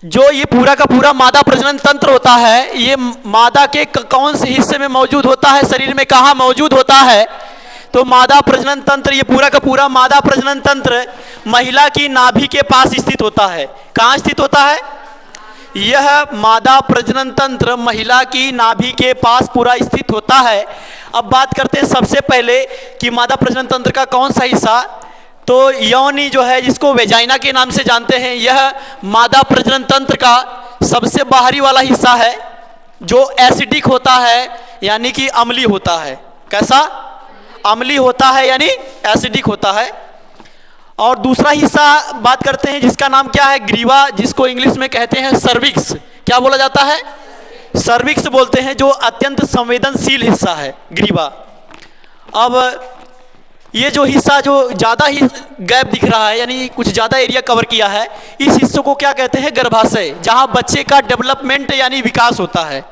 जो ये पूरा का पूरा मादा प्रजनन तंत्र होता है, ये मादा के कौन से हिस्से में मौजूद होता है, शरीर में कहाँ मौजूद होता है? तो मादा प्रजनन तंत्र, ये पूरा का पूरा मादा प्रजनन तंत्र महिला की नाभि के पास स्थित होता है। कहाँ स्थित होता है? यह मादा प्रजनन तंत्र महिला की नाभि के पास पूरा स्थित होता है। अब बात करते हैं सबसे पहले कि मादा प्रजनन तंत्र का कौन सा हिस्सा, तो योनि जो है, जिसको वेजाइना के नाम से जानते हैं, यह मादा प्रजनन तंत्र का सबसे बाहरी वाला हिस्सा है, जो एसिडिक होता है, यानी कि अम्लीय होता है। कैसा? अम्लीय होता है, यानी एसिडिक होता है। और दूसरा हिस्सा बात करते हैं, जिसका नाम क्या है? ग्रीवा, जिसको इंग्लिश में कहते हैं सर्विक्स। क्या बोला जाता है? सर्विक्स बोलते हैं, जो अत्यंत संवेदनशील हिस्सा है, ग्रीवा। अब ये जो हिस्सा जो ज़्यादा ही गैप दिख रहा है, यानी कुछ ज़्यादा एरिया कवर किया है, इस हिस्से को क्या कहते हैं? गर्भाशय, जहाँ बच्चे का डेवलपमेंट यानी विकास होता है।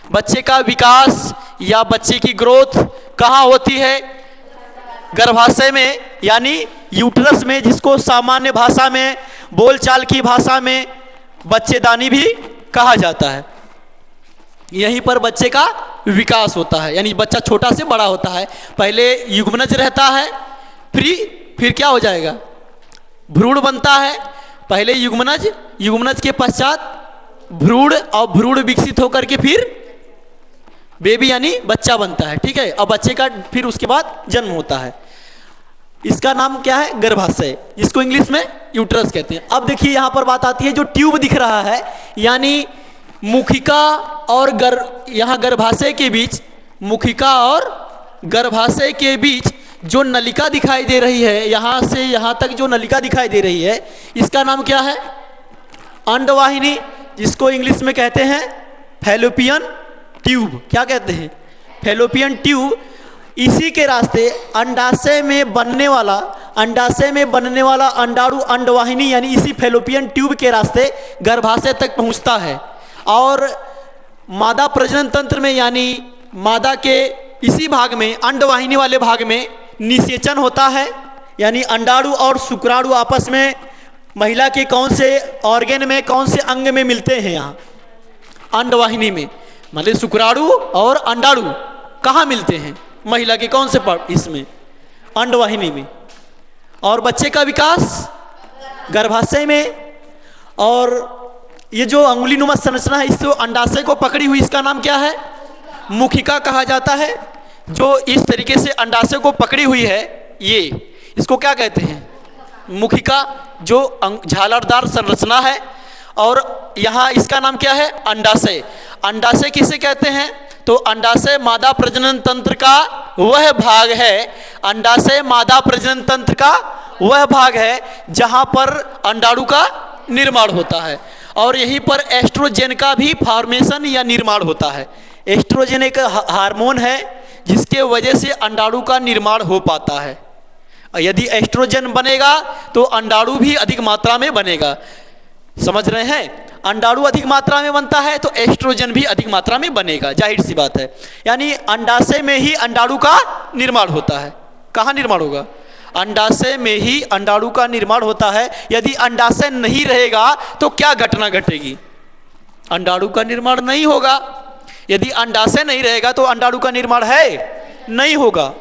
बच्चे का विकास या बच्चे की ग्रोथ कहाँ होती है? गर्भाशय में, यानी यूट्रस में, जिसको सामान्य भाषा में, बोलचाल की भाषा में बच्चेदानी भी कहा जाता है। यहीं पर बच्चे का विकास होता है, यानी बच्चा छोटा से बड़ा होता है। पहले युग्मनज रहता है, फिर क्या हो जाएगा? भ्रूण बनता है। पहले युग्मनज, युग्मनज के पश्चात भ्रूण, और भ्रूण विकसित होकर के फिर बेबी यानी बच्चा बनता है। ठीक है, अब बच्चे का फिर उसके बाद जन्म होता है। इसका नाम क्या है? गर्भाशय, जिसको इंग्लिश में यूट्रस कहते हैं। अब देखिए यहां पर बात आती है, जो ट्यूब दिख रहा है, यानी मुखिका और यहाँ गर्भाशय के बीच, मुखिका और गर्भाशय के बीच जो नलिका दिखाई दे रही है, यहाँ से यहाँ तक जो नलिका दिखाई दे रही है, इसका नाम क्या है? अंडवाहिनी, जिसको इंग्लिश में कहते हैं फैलोपियन ट्यूब। क्या कहते हैं? Fallopian tube. इसी के रास्ते अंडाशय में बनने वाला अंडाणु अंडवाहिनी, यानी इसी फैलोपियन ट्यूब के रास्ते गर्भाशय तक पहुंचता है। और मादा प्रजनन तंत्र में, यानी मादा के इसी भाग में, अंडवाहिनी वाले भाग में निषेचन होता है, यानी अंडाणु और शुक्राणु आपस में महिला के कौन से ऑर्गन में, कौन से अंग में मिलते हैं? यहाँ अंडवाहिनी में, मतलब शुक्राणु और अंडाणु कहाँ मिलते हैं? महिला के कौन से पार्ट? इसमें, अंडवाहिनी में। और बच्चे का विकास गर्भाशय में। और ये जो अंगुलीनुमा संरचना है, इससे अंडाशय को पकड़ी हुई, इसका नाम क्या है? मुखिका कहा जाता है। जो इस तरीके से अंडाशय को पकड़ी हुई है, ये इसको क्या कहते हैं? मुखिका, जो झालरदार संरचना है। और यहाँ इसका नाम क्या है? अंडाशय। अंडाशय किसे कहते हैं? तो अंडाशय मादा प्रजनन तंत्र का वह भाग है, अंडाशय मादा प्रजनन तंत्र का वह भाग है जहाँ पर अंडाणु का निर्माण होता है। और यहीं पर एस्ट्रोजन का भी फॉर्मेशन या निर्माण होता है। एस्ट्रोजन एक हार्मोन है, जिसके वजह से अंडाणु का निर्माण हो पाता है। यदि एस्ट्रोजन बनेगा तो अंडाणु भी अधिक मात्रा में बनेगा। समझ रहे हैं? अंडाणु अधिक मात्रा में बनता है तो एस्ट्रोजन भी अधिक मात्रा में बनेगा, जाहिर सी बात है। यानी अंडाशय में ही अंडाणु का निर्माण होता है। कहाँ निर्माण होगा? अंडाशय में ही अंडाणु का निर्माण होता है। यदि अंडाशय नहीं रहेगा तो क्या घटना घटेगी? अंडाणु का निर्माण नहीं होगा। यदि अंडाशय नहीं रहेगा तो अंडाणु का निर्माण है नहीं होगा।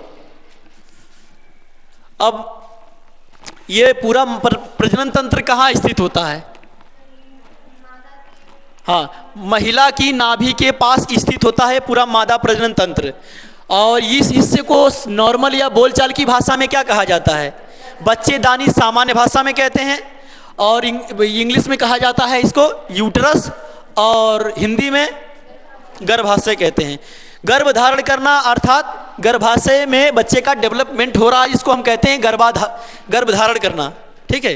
अब ये पूरा प्रजनन तंत्र कहाँ स्थित होता है? हाँ, महिला की नाभि के पास स्थित होता है पूरा मादा प्रजनन तंत्र। और इस हिस्से को नॉर्मल या बोलचाल की भाषा में क्या कहा जाता है? बच्चेदानी सामान्य भाषा में कहते हैं, और इंग्लिश में कहा जाता है इसको यूट्रस, और हिंदी में गर्भाशय कहते हैं। गर्भ धारण करना अर्थात गर्भाशय में बच्चे का डेवलपमेंट हो रहा है, इसको हम कहते हैं गर्भ धारण करना। ठीक है,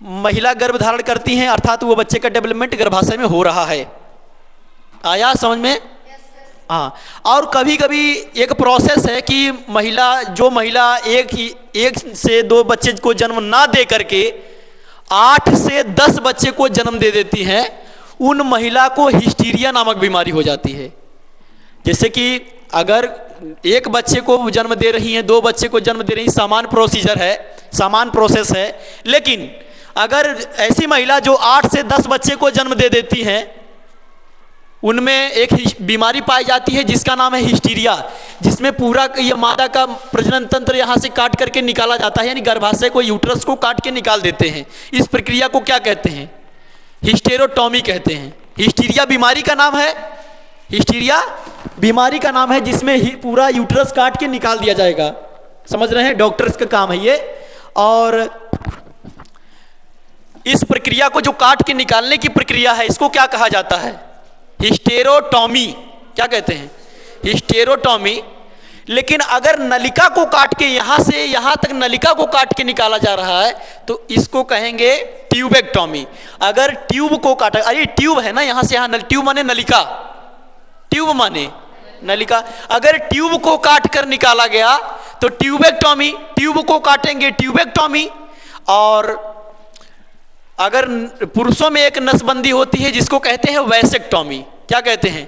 महिला गर्भ धारण करती हैं, अर्थात वो बच्चे का डेवलपमेंट गर्भाशय में हो रहा है। आया समझ में? हाँ। और कभी कभी एक प्रोसेस है कि महिला एक से 2 बच्चे को जन्म ना दे करके 8 से 10 बच्चे को जन्म दे देती हैं, उन महिला को हिस्टीरिया नामक बीमारी हो जाती है। जैसे कि अगर एक बच्चे को जन्म दे रही हैं, 2 बच्चे को जन्म दे रही हैं, सामान्य प्रोसीजर है, सामान्य प्रोसेस है। लेकिन अगर ऐसी महिला जो 8 से 10 बच्चे को जन्म दे देती हैं, उनमें एक बीमारी पाई जाती है जिसका नाम है हिस्टीरिया, जिसमें पूरा ये मादा का प्रजनन तंत्र यहाँ से काट करके निकाला जाता है, यानी गर्भाशय को, यूट्रस को काट के निकाल देते हैं। इस प्रक्रिया को क्या कहते हैं? हिस्टेरोटॉमी कहते हैं। हिस्टीरिया बीमारी का नाम है, हिस्टीरिया बीमारी का नाम है, जिसमें पूरा यूट्रस काट के निकाल दिया जाएगा। समझ रहे हैं? डॉक्टर्स का काम है ये। और इस प्रक्रिया को जो काट के निकालने की प्रक्रिया है, इसको क्या कहा जाता है? हिस्टेरोटॉमी। क्या कहते हैं? हिस्टेरोटॉमी। लेकिन अगर नलिका को काट के यहां से यहां तक नलिका को काट के निकाला जा रहा है तो इसको कहेंगे ट्यूबेक्टॉमी। अगर ट्यूब को काटा, अरे ट्यूब है ना, यहां से यहां, ट्यूब माने नलिका, ट्यूब माने नलिका, अगर ट्यूब को काट कर निकाला गया तो ट्यूबेक्टॉमी। ट्यूब को काटेंगे ट्यूबेक्टॉमी। और अगर पुरुषों में एक नसबंदी होती है जिसको कहते हैं वैसेक्टॉमी। क्या कहते हैं?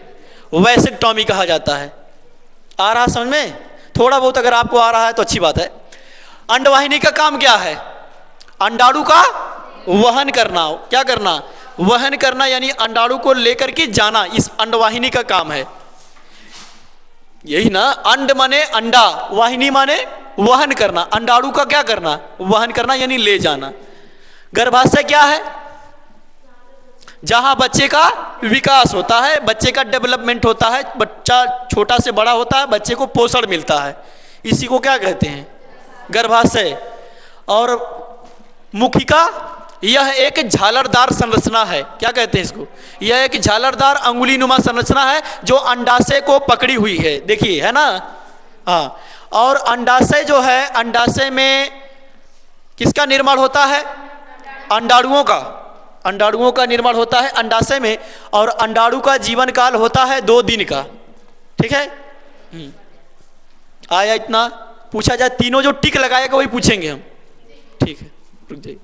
वैसेक्टॉमी कहा जाता है। आ रहा समझ में? थोड़ा बहुत अगर आपको आ रहा है तो अच्छी बात है। अंडवाहिनी का काम क्या है? अंडाणु का वहन करना। क्या करना? वहन करना, यानी अंडाणु को लेकर के जाना, इस अंडवाहिनी का काम है। यही ना, अंड माने अंडा, वाहिनी माने वहन करना। अंडाणु का क्या करना? वहन करना, यानी ले जाना। गर्भाशय क्या है? जहां बच्चे का विकास होता है, बच्चे का डेवलपमेंट होता है, बच्चा छोटा से बड़ा होता है, बच्चे को पोषण मिलता है, इसी को क्या कहते हैं? गर्भाशय। और मुखिका, यह एक झालरदार संरचना है। क्या कहते हैं इसको? यह एक झालरदार अंगुलीनुमा संरचना है जो अंडाशय को पकड़ी हुई है। देखिए, है ना? हाँ। और अंडाशय जो है, अंडाशय में किसका निर्माण होता है? अंडाणुओं का। अंडाणुओं का निर्माण होता है अंडाशय में। और अंडाणु का जीवन काल होता है 2 दिन का। ठीक है? आया इतना? पूछा जाए, तीनों जो टिक लगाएगा वही पूछेंगे हम। ठीक है, रुक जाइए।